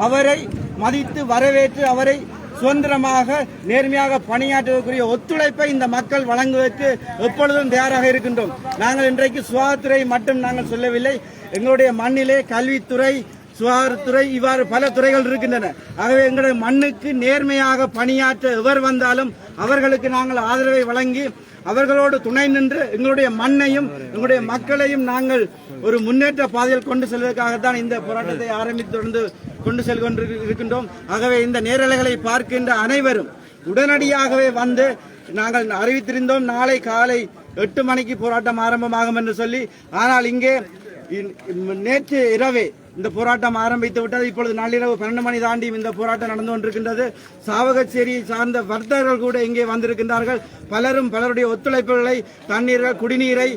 அவரை மதித்து வரவேற்று அவரை சுதந்திரமாக நேர்மையாக பணியாற்றுவதற்குரிய ஒத்துழைப்பை இந்த மக்கள் வழங்குவதற்கு எப்பொழுதும் தயாராக இருக்கின்றோம். நாங்கள் இன்றைக்கு சுகாதாரத்துறை மட்டும் நாங்கள் சொல்லவில்லை. எங்களுடைய மண்ணிலே கல்வித்துறை, சுகாதாரத்துறை, இவ்வாறு பல துறைகள் இருக்கின்றன. ஆகவே எங்களுடைய மண்ணுக்கு நேர்மையாக பணியாற்ற எவர் வந்தாலும் அவர்களுக்கு நாங்கள் ஆதரவை வழங்கி அவர்களோடு துணை நின்று எங்களுடைய மண்ணையும் எங்களுடைய மக்களையும் நாங்கள் ஒரு முன்னேற்ற பாதையில் கொண்டு செல்வதற்காகத்தான் இந்த போராட்டத்தை ஆரம்பித்து தொடர்ந்து கொண்டு செல்கின்றோம். ஆகவே இந்த நேரலைகளை பார்க்கின்ற அனைவரும் உடனடியாகவே வந்து நாங்கள் அறிவித்திருந்தோம் நாளை காலை 8 மணிக்கு போராட்டம் ஆரம்பமாகும் என்று சொல்லி. ஆனால் இங்கே நேற்று இரவே இந்த போராட்டம் ஆரம்பித்து விட்டது. இப்பொழுது நள்ளிரவு 12 மணி தாண்டியும் இந்த போராட்டம் நடந்து கொண்டிருக்கின்றது. சாவகச்சேரியை சார்ந்த வர்த்தகர்கள் கூட இங்கே வந்திருக்கின்றார்கள். பலரும் பலருடைய ஒத்துழைப்புகளை, தண்ணீர்கள், குடிநீரை,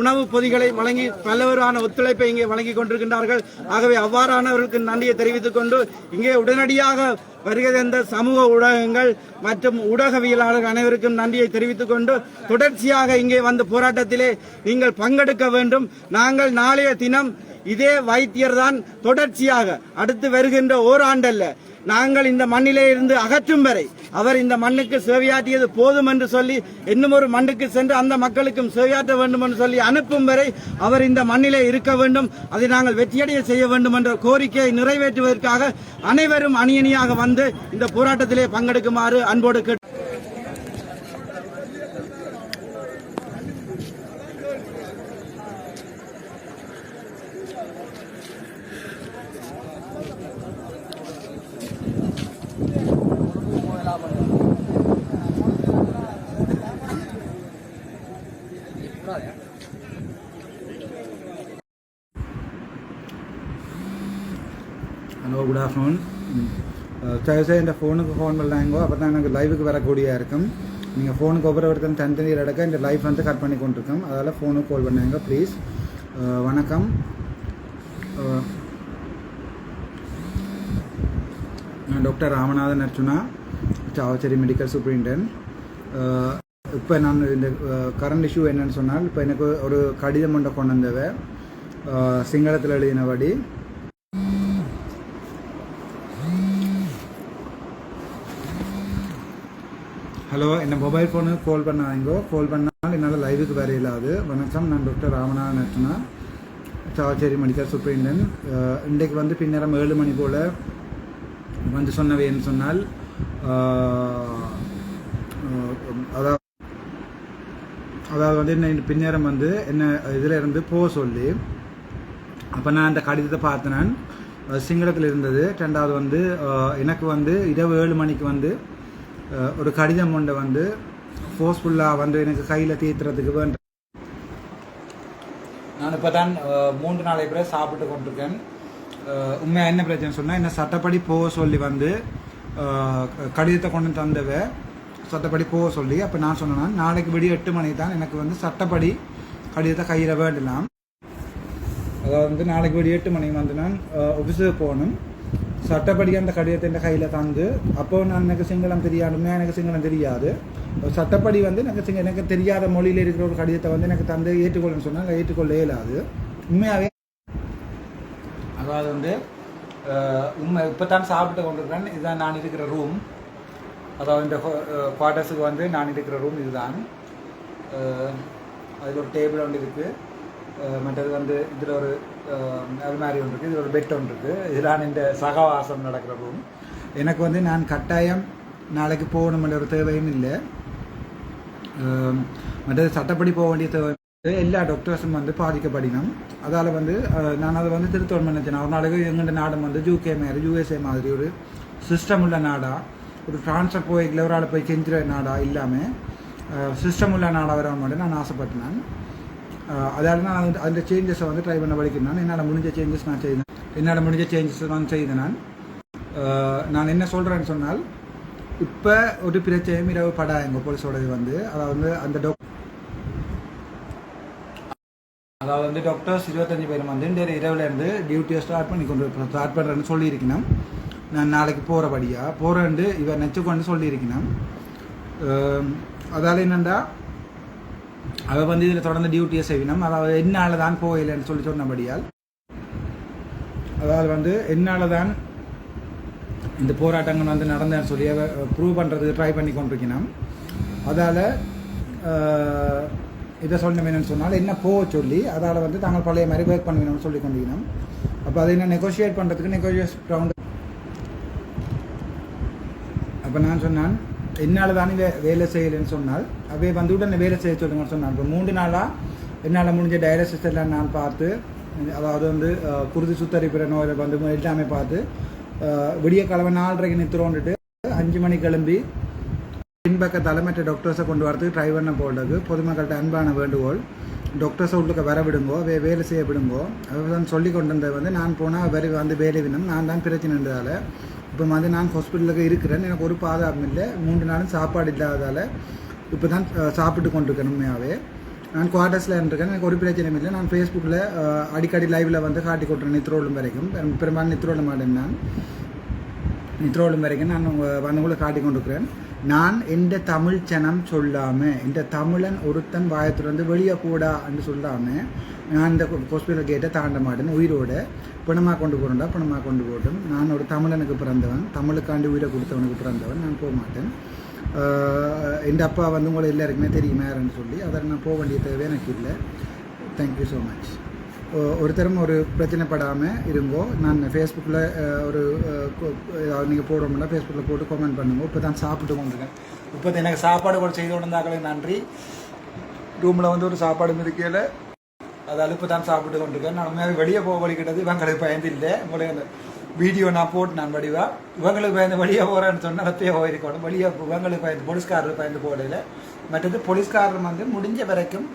உணவுப் பொதிகளை வழங்கி பலவரான ஒத்துழைப்பை இங்கே வழங்கி கொண்டிருக்கின்றார்கள். ஆகவே அவ்வாறானவர்களுக்கு நன்றியை தெரிவித்துக் கொண்டு இங்கே உடனடியாக வருகை தந்த சமூக ஊடகங்கள் மற்றும் ஊடகவியலாளர்கள் அனைவருக்கும் நன்றியை தெரிவித்துக் கொண்டு தொடர்ச்சியாக இங்கே வந்த போராட்டத்திலே நீங்கள் பங்கெடுக்க வேண்டும். நாங்கள் நாளைய தினம் இதே வைத்தியர் தான் தொடர்ச்சியாக அடுத்து வருகின்ற ஓராண்டல்ல நாங்கள் இந்த மண்ணிலே இருந்து அகற்றும் வரை அவர் இந்த மண்ணுக்கு சேவையாற்றியது போதும் என்று சொல்லி இன்னும் ஒரு மண்ணுக்கு சென்று அந்த மக்களுக்கும் சேவையாற்ற வேண்டும் என்று சொல்லி அனுப்பும் வரை அவர் இந்த மண்ணிலே இருக்க வேண்டும். அதை நாங்கள் வெற்றியடைய செய்ய வேண்டும் என்ற கோரிக்கையை நிறைவேற்றுவதற்காக அனைவரும் அணியணியாக வந்து இந்த போராட்டத்திலே பங்கெடுக்குமாறு அன்போடு கேட்டு ஹலோ, குட் ஆஃப்டர்நூன். தயவுசெய்து இந்த ஃபோனுக்கு ஃபோன் பண்ணலாங்கோ, அப்போ தான் எனக்கு லைவுக்கு வரக்கூடியா இருக்கும். நீங்கள் ஃபோனுக்கு ஒவ்வொருத்தரும் தனித்தனியில் எடுக்க இந்த லைஃப் வந்து கட் பண்ணி கொண்டிருக்கோம். அதால் ஃபோனுக்கு கால் பண்ணாங்க ப்ளீஸ். வணக்கம். நான் doctor Ramanathan Archuna, Chavakachcheri medical superintendent. இப்போ நான் இந்த கரண்ட் இஷ்யூ என்னன்னு சொன்னால், இப்போ எனக்கு ஒரு கடிதம் ஒன்றை கொண்டு வந்தவ சிங்களத்தில் எழுதினபடி. ஹலோ, என்ன மொபைல் ஃபோனுக்கு கால் பண்ணாங்கோ. கால் பண்ணால் என்னால் லைவுக்கு வர இல்லாது. வணக்கம், நான் doctor Ramanathan Archuna, Chavakachcheri medical superintendent. இன்றைக்கு வந்து பின்னரம் 7 மணி போல் வந்து சொன்னவைன்னு சொன்னால், அதாவது வந்து என்ன பின்னேரம் வந்து என்ன இதில் இருந்து போக சொல்லி, அப்போ நான் அந்த கடிதத்தை பார்த்தேன். சிங்களத்தில் இருந்தது. ரெண்டாவது வந்து எனக்கு வந்து இரவு 7 மணிக்கு வந்து ஒரு கடிதம் ஒன்றை வந்து ஃபோர்ஸ்ஃபுல்லாக வந்து எனக்கு கையில் தீர்த்துறதுக்கு வேண்ட. நான் இப்போ தான் 3 நாளை பிறகு சாப்பிட்டு கொண்டிருக்கேன். உண்மையாக என்ன பிரச்சனை சொன்னால், என்ன சட்டப்படி போக சொல்லி வந்து கடிதத்தை கொண்டு தந்தவ சட்டப்படி போக சொல்லி. அப்போ நான் சொன்னேன்னா நாளைக்கு விடிய 8 மணிக்கு தான் எனக்கு வந்து சட்டப்படி கடிதத்தை கையில் வேண்டலாம். அதாவது வந்து நாளைக்கு விடிய 8 மணிக்கு வந்து நான் ஆஃபீஸுக்கு போகணும். சட்டப்படி அந்த கடிதத்தை என் கையில் தந்து, அப்போ நான் எனக்கு சிங்களம் தெரியாதுமே, எனக்கு சிங்களம் தெரியாது. சட்டப்படி வந்து எனக்கு தெரியாத மொழியில் இருக்கிற ஒரு கடிதத்தை வந்து எனக்கு தந்து ஏற்றுக்கொள்ளணும்னு சொன்னால் ஏற்றுக்கொள்ள இயலாது. உண்மையாகவே அதாவது வந்து உண்மை இப்போ தான் சாப்பிட்டு கொண்டிருக்கிறேன். இதுதான் நான் இருக்கிற ரூம். அதாவது இந்த குவார்ட்டர்ஸுக்கு வந்து நான் இருக்கிற ரூம் இதுதான். அதில் ஒரு டேபிள் ஒன்று இருக்குது. மற்றது வந்து இதில் ஒரு அல்மாரி ஒன்று இருக்குது. இதில் ஒரு பெட் ஒன்று இருக்குது. இதெல்லாம் இந்த சகவாசம் நடக்கிற ரூம். எனக்கு வந்து நான் கட்டாயம் நாளைக்கு போகணுமென்ற ஒரு தேவையும் இல்லை. மற்றது சட்டப்படி போக வேண்டிய தேவை. எல்லா டாக்டர்ஸும் வந்து பாதிக்கப்படினோம். அதால் வந்து நான் அதை வந்து திருத்தோடு நினைச்சேன். ஒரு நாளைக்கு எங்கள்ட நாடு வந்து யூகே மாதிரி யூஎஸ்ஏ மாதிரி ஒரு சிஸ்டம் உள்ள நாடா, ஒரு ஃப்ரான்ஸை போய் ஒரு ஆள் போய் கெஞ்சுற நாடா இல்லாமல் சிஸ்டம் உள்ள நாடாக வர மட்டும் நான் ஆசைப்பட்டேன். அதால் நான் அந்த சேஞ்சஸை வந்து ட்ரை பண்ண வலிக்கிறேன். என்னால் முடிஞ்ச சேஞ்சஸ் நான் செய்தேன். என்னால் முடிஞ்ச சேஞ்சஸ் நான் செய்தேன். நான் என்ன சொல்கிறேன்னு சொன்னால், இப்போ ஒரு பிரச்சனையும் இரவு படா எங்கள் போலீஸோடது வந்து அதாவது அதாவது வந்து டாக்டர்ஸ் 25 பேர் வந்து இந்த இரவுலேருந்து டியூட்டியை ஸ்டார்ட் பண்ணுறேன்னு சொல்லியிருக்கணும். நான் நாளைக்கு போகிறேன்ட்டு இவர் நெச்சுக்கொண்டு சொல்லியிருக்கணும். அதால் என்னென்னா அவள் வந்து இதில் தொடர்ந்து டியூட்டியை செய்யணும். அதாவது என்னால் தான் போகலைன்னு சொன்னபடியால், அதாவது வந்து என்னால் தான் இந்த போராட்டங்கள் வந்து நடந்தேன்னு சொல்லி ப்ரூவ் பண்ணுறதுக்கு ட்ரை பண்ணி கொண்டிருக்கணும். அதால் இதை சொல்லணும் என்னென்னு சொன்னால் என்ன போக சொல்லி அதால் வந்து தாங்கள் பழைய மாதிரி ஒர்க் பண்ணுவேணும்னு சொல்லி கொண்டிருக்கணும். அப்போ அதை என்ன நெகோஷியேட் பண்ணுறதுக்கு நெகோஷியேட் ரவுண்டு. அப்போ நான் சொன்னான் என்னால் தானே வேலை செய்யலைன்னு சொன்னால் அவே வந்து உடனே வேலை செய்ய சொல்லுங்கன்னு சொன்னான். இப்போ 3 நாளாக என்னால் முடிஞ்ச டயாலிசிஸ் எல்லாம் நான் பார்த்து, அதாவது வந்து குருதி சுத்தரிப்புற நோயை வந்து எல்லாமே பார்த்து விடிய கிழமை 4:30 நிறுத்துறோன்ட்டு 5 மணிக்கு கிளம்பி பின்பக்கத்தால் மற்ற டாக்டர்ஸை கொண்டு வரதுக்கு ட்ரை பண்ண போடுறது பொதுமக்கள்கிட்ட அன்பான வேண்டுகோள். டாக்டர்ஸை உள்ளுக்க வர விடுங்கோ, வேலை செய்ய விடுங்கோ. அவர் சொல்லி கொண்டு வந்தது வந்து நான் போனால் வந்து வேலை வினம் நான் தான் பிரச்சனைன்றதால் இப்போ வந்து நான் ஹாஸ்பிட்டலுக்கு இருக்கிறேன். எனக்கு ஒரு பாதுகாப்பும் இல்லை. 3 நாளும் சாப்பாடு இல்லாததால் இப்போ தான் சாப்பிட்டு கொண்டிருக்கேன். உண்மையாகவே நான் குவார்ட்டர்ஸில் இருந்திருக்கேன். எனக்கு ஒரு பிரச்சனையும் இல்லை. நான் ஃபேஸ்புக்கில் அடிக்கடி லைவில் வந்து காட்டி கொட்டுறேன். நித்ரோலும் வரைக்கும் பெரும்பாலும் நித்ரோல மாட்டேன். நான் நித்ரோலும் வரைக்கும் நான் வந்தவங்களை காட்டி கொண்டிருக்கிறேன். நான் எந்த தமிழ் சனம் சொல்லாமல், இந்த தமிழன் ஒருத்தன் வாயத்துலேருந்து வெளியே கூடா என்று சொல்லாமல் நான் இந்த ஹாஸ்பிட்டல் கேட்டை தாண்ட மாட்டேன். உயிரோட பணமாக கொண்டு போகிறேன்டா, பணமாக கொண்டு போகட்டும். நான் ஒரு தமிழனுக்கு பிறந்தவன், தமிழுக்காண்டி உயிரை கொடுத்தவனுக்கு பிறந்தவன். நான் போக மாட்டேன். எங்கள் அப்பா வந்து உங்களை எல்லாருக்குமே தெரியுமேன்னு சொல்லி அதை நான் போக வேண்டிய தேவை எனக்கு இல்லை. Thank you so much. ஒருத்தரும் ஒரு பிரச்சனைப்படாமல் இருங்கோ. நான் ஃபேஸ்புக்கில் ஒரு நீங்கள் போடுறோம்னா ஃபேஸ்புக்கில் போட்டு கமெண்ட் பண்ணுங்க. இப்போ தான் சாப்பிட்டு கொண்டிருக்கேன். இப்போ எனக்கு சாப்பாடு கூட செய்து கொண்டிருந்தாங்களே நன்றி. ரூமில் வந்து ஒரு சாப்பாடு இருக்கையில் அதால் இப்போ தான் சாப்பிட்டு கொண்டிருக்கேன். நான் உண்மையாக வெளியே போக வலிக்கிட்டது இவங்களுக்கு பயந்து இல்லை. உங்களுக்கு அந்த வீடியோ நான் போட்டு நான் வடிவாக இவங்களுக்கு பயந்து வெளியே போகிறேன்னு சொன்னால் ரத்தையே போயிருக்கணும். வெளியே இவங்களுக்கு பயந்து போலீஸ்காரர் பயந்து போடல. மற்றது போலீஸ்காரர் வந்து முடிஞ்ச வரைக்கும்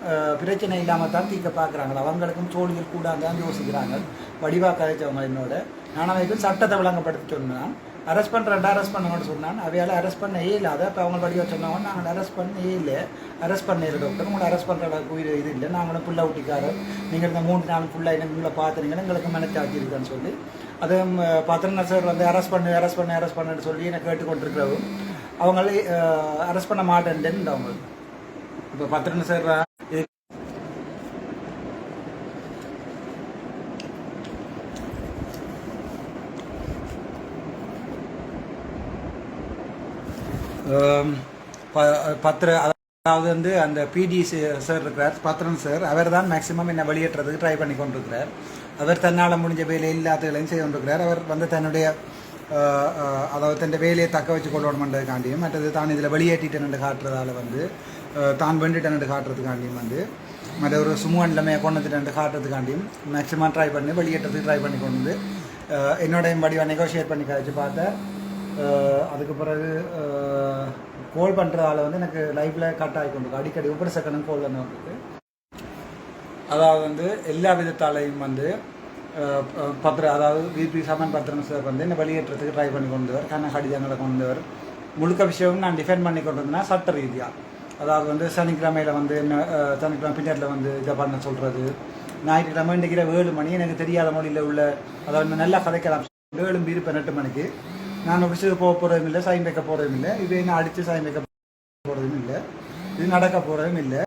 பிரச்சனை இல்லாமல் தான் தீர்க்க பார்க்குறாங்க. அவங்களுக்கும் சோழிகள் கூட தான் யோசிக்கிறாங்க. வடிவாக கதைச்சவங்க என்னோட நான் அவைக்கும் சட்டத்தை விளங்கப்படுத்தி சொன்னான். அரெஸ்ட் பண்ணுங்கன்னு சொன்னான். அவையால் அரெஸ்ட் பண்ண இல்லாத இப்போ அவங்க வடிவாக சொன்னாங்க. நாங்கள் அரெஸ்ட் பண்ண இல்லை, அரெஸ்ட் பண்ணிடுற டாக்டர். உங்களை அரெஸ்ட் பண்ணுற அளவுக்கு இது இல்லை. நாங்களும் புள்ள ஊட்டிக்காரர், நீங்கள் இந்த 3 நாள் ஃபுல்லாக எனக்கு உங்களை பார்த்துறீங்கன்னு எங்களுக்கு மனச்சாட்சி இருக்குன்னு சொல்லி அதுவும் பத்திரனா சார் வந்து அரெஸ்ட் பண்ணுன்னு சொல்லி என்னை கேட்டுக்கொண்டிருக்கிறவும் அவங்களே அரெஸ்ட் பண்ண மாட்டேன்ட்டு அவங்க இப்போ பத்திரனா சார் அதாவது வந்து அந்த பிடி சார் இருக்கிறார், பத்திரன் சார், அவர் தான் மேக்சிமம் என்னை வெளியேற்றுறதுக்கு ட்ரை பண்ணி கொண்டிருக்கிறார். அவர் தன்னால் முடிஞ்ச வேலை எல்லாத்துகளையும் செய்து கொண்டிருக்கிறார். அவர் வந்து தன்னுடைய அதாவது தன் வேலையை தக்க வச்சு கொள்ளணுன்றதுக்காண்டியும் மற்றது தான் இதில் வெளியேற்றிட்டேன்னு காட்டுறதால வந்து தான் வெண்டுட்டேன்னு காட்டுறதுக்காண்டியும் வந்து மற்ற ஒரு சும்மா நிலைமையை கொண்டுட்டுட்டு காட்டுறதுக்காண்டியும் மேக்சிமம் ட்ரை பண்ணி வெளியேற்றதுக்கு ட்ரை பண்ணி கொண்டு வந்து என்னோடைய படிவாக நெகோஷியேட் பண்ணி கழிச்சு பார்த்தேன். அதுக்கு பிறகு கோல் பண்ணுறதால வந்து எனக்கு லைஃப்பில் கட் ஆகி கொண்டு அடிக்கடி ஒவ்வொரு செகண்டும் கோல் வந்து வந்துருக்கு. அதாவது வந்து எல்லா விதத்தாலையும் வந்து அதாவது விபி சமன் பத்திரன் சார் வந்து என்னை வெளியேற்றத்துக்கு ட்ரை பண்ணி கொண்டவர், கண்ண கடிதங்களை கொண்டவர். முழுக்க விஷயம் நான் டிஃபெண்ட் பண்ணி கொண்டு வந்தேன்னா சட்ட ரீதியாக, அதாவது வந்து சனிக்கிழமையில் வந்து என்ன சனிக்கிழமை பின்னரில் வந்து இதை பண்ண சொல்கிறது, ஞாயிற்றுக்கிழமை இன்றைக்கிற 7 மணி எனக்கு தெரியாத மொழியில் உள்ள அதாவது நல்லா கதைக்கலாம் 7 இருப்பேன் 8 மணிக்கு நான் விஷயத்துக்கு போக போகிறதும் இல்லை, சைன் வைக்க போகிறதும் இல்லை, இது என்ன அடித்து சைன் வைக்க போகிறதும் இல்லை, இது நடக்க போகிறதும் இல்லை.